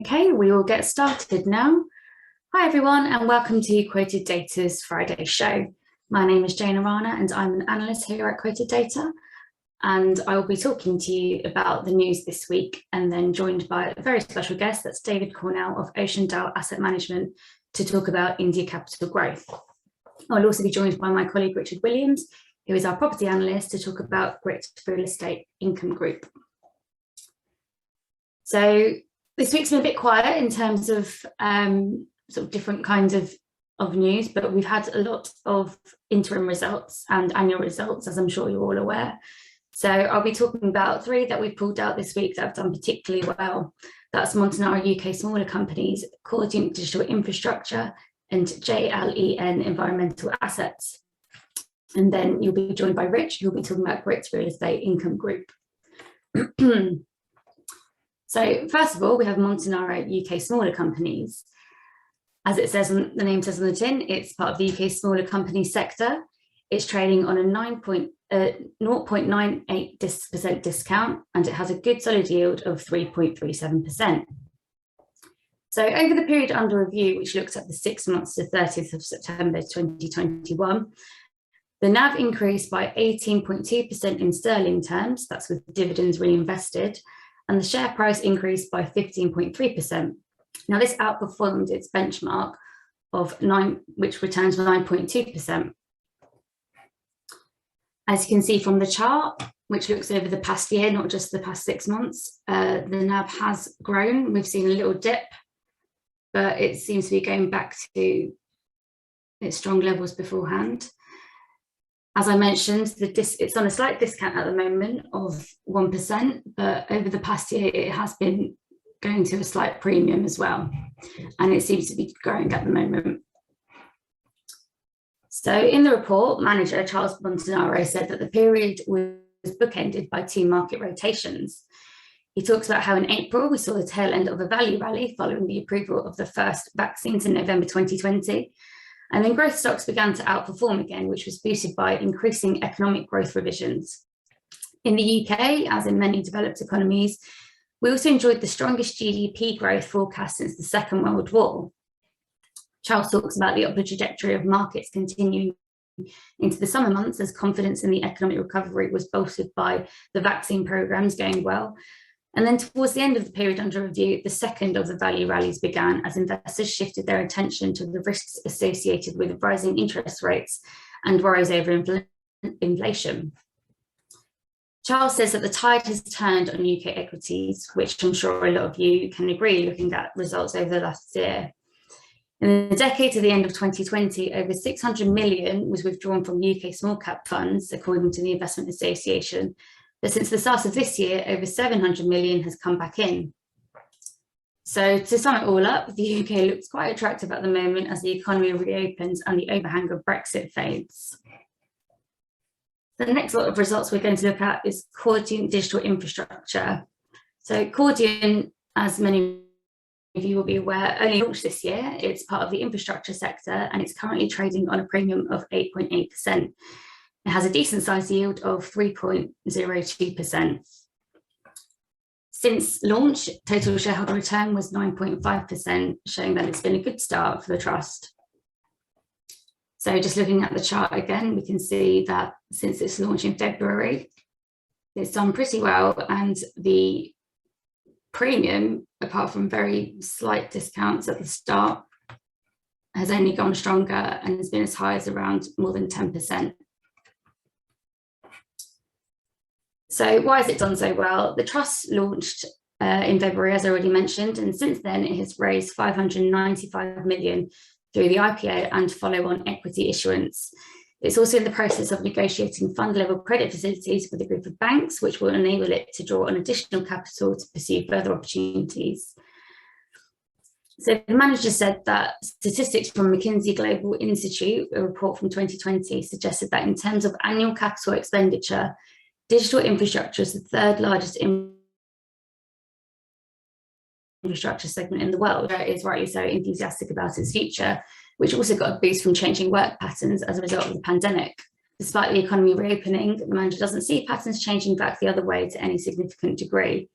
Okay, we will get started now. Hi everyone and welcome to QuotedData's Friday show. My name is Jayna Rana and I'm an analyst here at QuotedData, and I will be talking to you about the news this week and then joined by a very special guest, that's David Cornell of Oceandale Asset Management, to talk about India capital growth. I'll also be joined by my colleague Richard Williams, who is our property analyst, to talk about Grit Real Estate Income Group. So this week's been a bit quiet in terms of sort of different kinds of news, but we've had a lot of interim results and annual results, as I'm sure you're all aware. So I'll be talking about three that we've pulled out this week that have done particularly well. That's Montanaro UK smaller companies, Cordiant Digital Infrastructure, and JLEN Environmental Assets. And then you'll be joined by Rich, who'll be talking about Grit Real Estate Income Group. So first of all, we have Montanaro UK smaller companies. As it says, the name says on the tin, it's part of the UK smaller companies sector. It's trading on a 0.98% discount, and it has a good solid yield of 3.37%. So over the period under review, which looks at the 6 months to 30th of September 2021, the NAV increased by 18.2% in sterling terms, that's with dividends reinvested, and the share price increased by 15.3%. Now this outperformed its benchmark of 9, which returns 9.2%. As you can see from the chart, which looks over the past year, not just the past 6 months, the NAV has grown. We've seen a little dip, but it seems to be going back to its strong levels beforehand. As I mentioned, it's on a slight discount at the moment of 1%, but over the past year, it has been going to a slight premium as well, and it seems to be growing at the moment. So in the report, manager Charles Montanaro said that the period was bookended by 2 market rotations. He talks about how in April, we saw the tail end of a value rally following the approval of the first vaccines in November 2020. And then growth stocks began to outperform again, which was boosted by increasing economic growth revisions. In the UK, as in many developed economies, we also enjoyed the strongest GDP growth forecast since the Second World War. Charles talks about the upward trajectory of markets continuing into the summer months as confidence in the economic recovery was bolstered by the vaccine programs going well. And then towards the end of the period under review, the second of the value rallies began as investors shifted their attention to the risks associated with rising interest rates and worries over inflation. Charles says that the tide has turned on UK equities, which I'm sure a lot of you can agree looking at results over the last year. In the decade to the end of 2020, over 600 million was withdrawn from UK small cap funds, according to the Investment Association. But since the start of this year, over 700 million has come back in. So to sum it all up, the UK looks quite attractive at the moment as the economy reopens and the overhang of Brexit fades. The next lot of results we're going to look at is Cordiant Digital Infrastructure. So Cordiant, as many of you will be aware, only launched this year. It's part of the infrastructure sector and it's currently trading on a premium of 8.8%. It has a decent size yield of 3.02%. Since launch, total shareholder return was 9.5%, showing that it's been a good start for the trust. So just looking at the chart again, we can see that since its launch in February, it's done pretty well, and the premium, apart from very slight discounts at the start, has only gone stronger and has been as high as around more than 10%. So why has it done so well? The trust launched in February, as I already mentioned, and since then it has raised 595 million through the IPO and follow-on equity issuance. It's also in the process of negotiating fund-level credit facilities with a group of banks, which will enable it to draw on additional capital to pursue further opportunities. So the manager said that statistics from McKinsey Global Institute, a report from 2020, suggested that in terms of annual capital expenditure, digital infrastructure is the third largest infrastructure segment in the world. It is rightly so enthusiastic about its future, which also got a boost from changing work patterns as a result of the pandemic. Despite the economy reopening, the manager doesn't see patterns changing back the other way to any significant degree.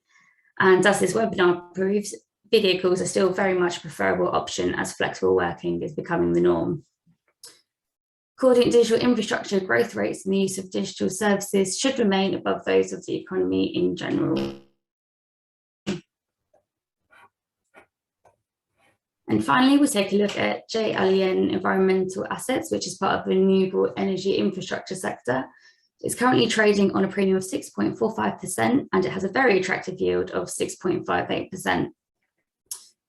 And as this webinar proves, vehicles are still very much a preferable option as flexible working is becoming the norm. Cordiant digital infrastructure growth rates and the use of digital services should remain above those of the economy in general. And finally, we'll take a look at JLEN environmental assets, which is part of the renewable energy infrastructure sector. It's currently trading on a premium of 6.45%, and it has a very attractive yield of 6.58%.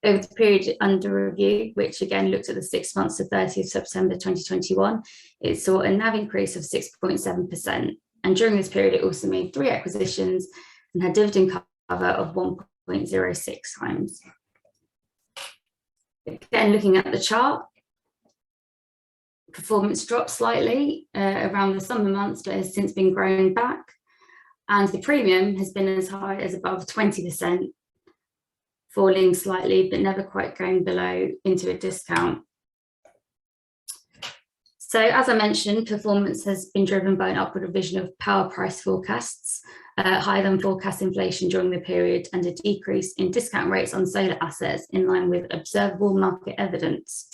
Over the period under review, which again looked at the 6 months to 30th September 2021, it saw a NAV increase of 6.7%. And during this period, it also made 3 acquisitions and had dividend cover of 1.06 times. Again, looking at the chart, performance dropped slightly around the summer months, but has since been growing back. And the premium has been as high as above 20%, falling slightly, but never quite going below into a discount. So as I mentioned, performance has been driven by an upward revision of power price forecasts, higher than forecast inflation during the period, and a decrease in discount rates on solar assets in line with observable market evidence.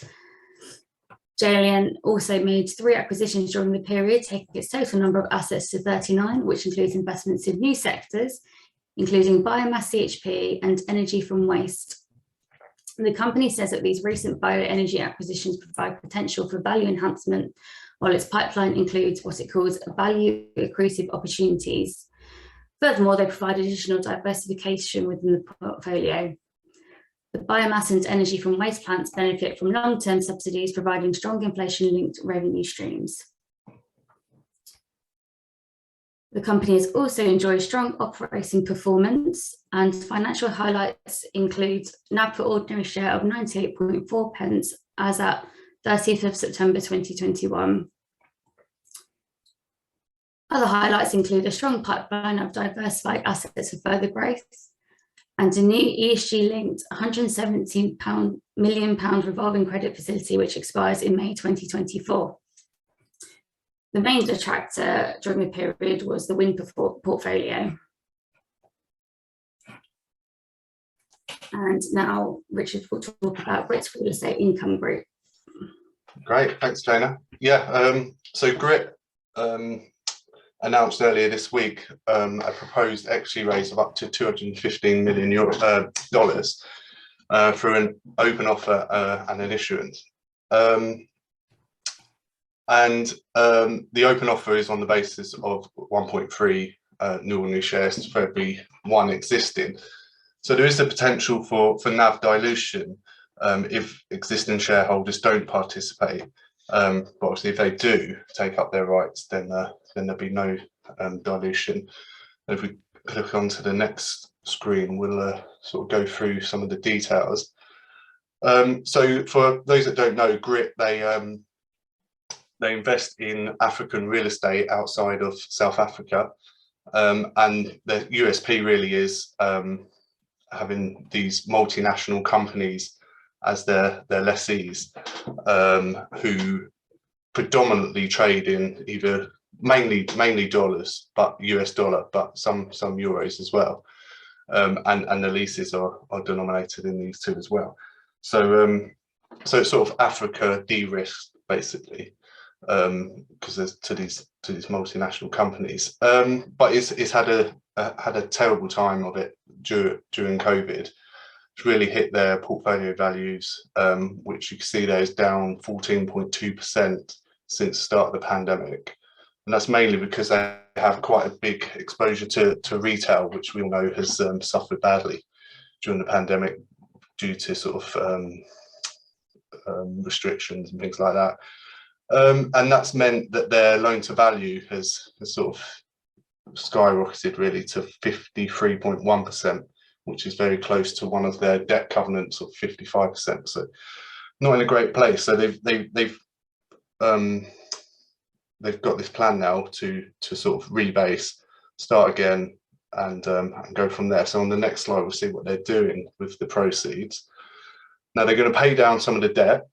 JLEN also made 3 acquisitions during the period, taking its total number of assets to 39, which includes investments in new sectors, including biomass CHP and energy from waste. The company says that these recent bioenergy acquisitions provide potential for value enhancement, while its pipeline includes what it calls value accretive opportunities. Furthermore, they provide additional diversification within the portfolio. The biomass and energy from waste plants benefit from long-term subsidies, providing strong inflation-linked revenue streams. The company has also enjoyed strong operating performance, and financial highlights include NAV per ordinary share of 98.4 pence as at 30th of September 2021. Other highlights include a strong pipeline of diversified assets for further growth and a new ESG-linked £117 million revolving credit facility, which expires in May 2024. The main detractor during the period was the wind portfolio. And now Richard will talk about Grit's real estate income group. Great, thanks, Jayna. Yeah, so Grit announced earlier this week a proposed equity raise of up to $215 million through an open offer and an issuance. The open offer is on the basis of 1.3 new ordinary shares for every 1 existing. So there is the potential for NAV dilution if existing shareholders don't participate. But obviously, if they do take up their rights, then there'll be no dilution. If we click onto the next screen, we'll sort of go through some of the details. So for those that don't know, Grit, they invest in African real estate outside of South Africa, and the USP really is having these multinational companies as their lessees, who predominantly trade in either mainly dollars, but US dollar, but some euros as well, and the leases are denominated in these two as well. So so it's sort of Africa de-risked basically, because there's to these multinational companies, but it's had a terrible time of it during COVID. It's really hit their portfolio values, which you can see there is down 14.2% since the start of the pandemic, and that's mainly because they have quite a big exposure to retail, which we all know has suffered badly during the pandemic due to sort of restrictions and things like that. And that's meant that their loan to value has sort of skyrocketed really to 53.1%, which is very close to one of their debt covenants of 55%. So not in a great place. So they've got this plan now to sort of rebase, start again, and go from there. So on the next slide, we'll see what they're doing with the proceeds. Now they're going to pay down some of the debt,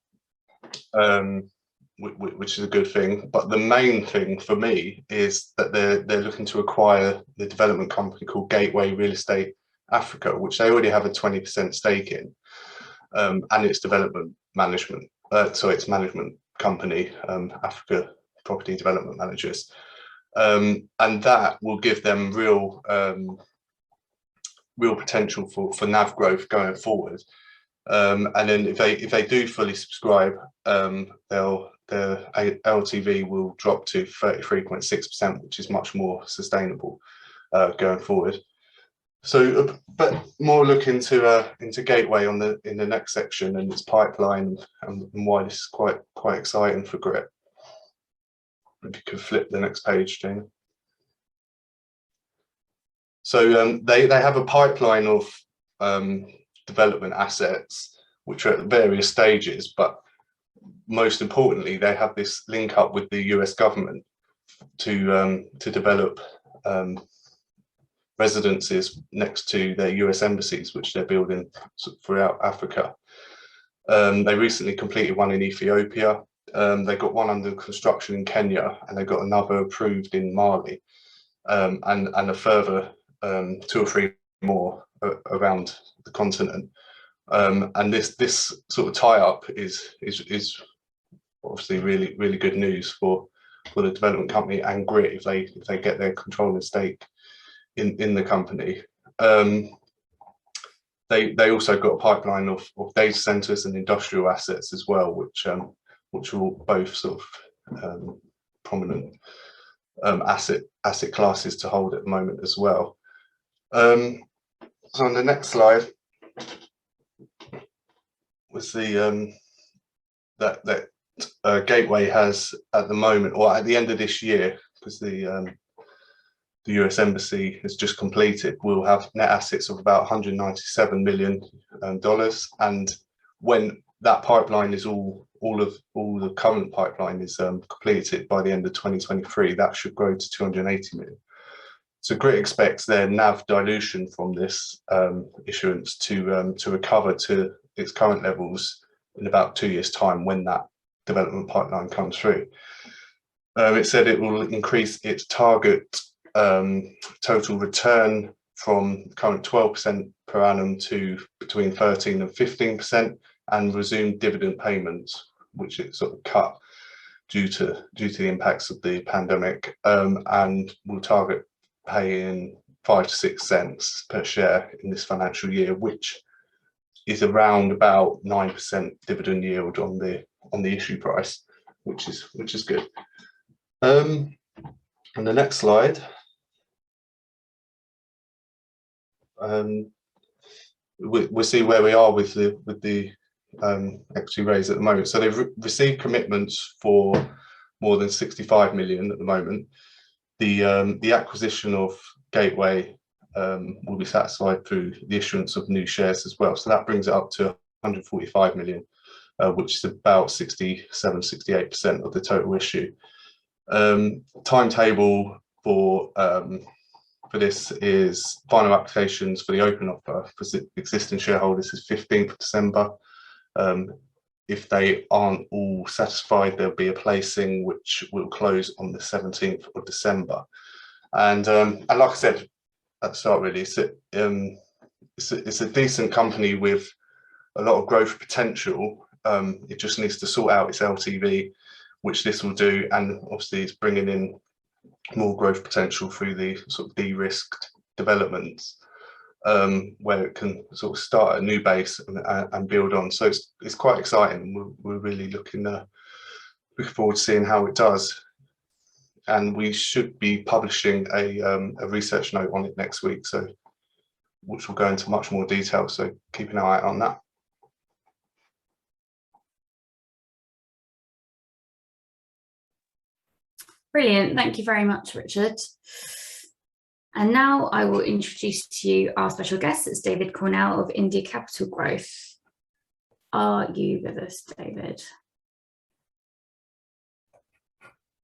which is a good thing. But the main thing for me is that they're looking to acquire the development company called Gateway Real Estate Africa, which they already have a 20% stake in, and its development management, its management company, Africa Property Development Managers, and that will give them real potential for NAV growth going forward. And then if they do fully subscribe, their LTV will drop to 33.6%, which is much more sustainable going forward. So, but more look into Gateway in the next section and its pipeline and why this is quite exciting for Grit. If you could flip the next page, Jayna. So they have a pipeline of development assets which are at various stages, but most importantly, they have this link up with the US government to develop residences next to their US embassies, which they're building throughout Africa. They recently completed one in Ethiopia. They got one under construction in Kenya, and they got another approved in Mali, and a further 2 or 3 more around the continent. And this sort of tie-up is obviously really good news for the development company and Grit if they get their controlling stake in the company. They also got a pipeline of data centers and industrial assets as well, which are all both sort of prominent asset classes to hold at the moment as well. So on the next slide was the that Gateway has at the moment, or at the end of this year, because the US Embassy has just completed, will have net assets of about $197 million. And when that pipeline is all the current pipeline is completed by the end of 2023, that should grow to 280 million. So Grit expects their NAV dilution from this issuance to recover to its current levels in about 2 years' time when that development pipeline comes through. It said it will increase its target total return from current 12% per annum to between 13 and 15%, and resume dividend payments, which it sort of cut due to the impacts of the pandemic, and will target paying 5 to 6 cents per share in this financial year, which is around about 9% dividend yield on the issue price, which is good. And the next slide, we'll see where we are with the equity raise at the moment. So they've received commitments for more than 65 million at the moment. The acquisition of Gateway will be satisfied through the issuance of new shares as well. So that brings it up to 145 million, which is about 67–68% of the total issue. Timetable for this is final applications for the open offer for existing shareholders is 15th of December. If they aren't all satisfied, there'll be a placing which will close on the 17th of December. And like I said at the start, really, it's a decent company with a lot of growth potential. It just needs to sort out its LTV, which this will do, and obviously it's bringing in more growth potential through the sort of de-risked developments, where it can sort of start a new base and build on. So it's quite exciting. We're really looking forward to seeing how it does. And we should be publishing a research note on it next week, so which will go into much more detail. So keep an eye out on that. Brilliant. Thank you very much, Richard. And now I will introduce to you our special guest. It's David Cornell of India Capital Growth. Are you with us, David?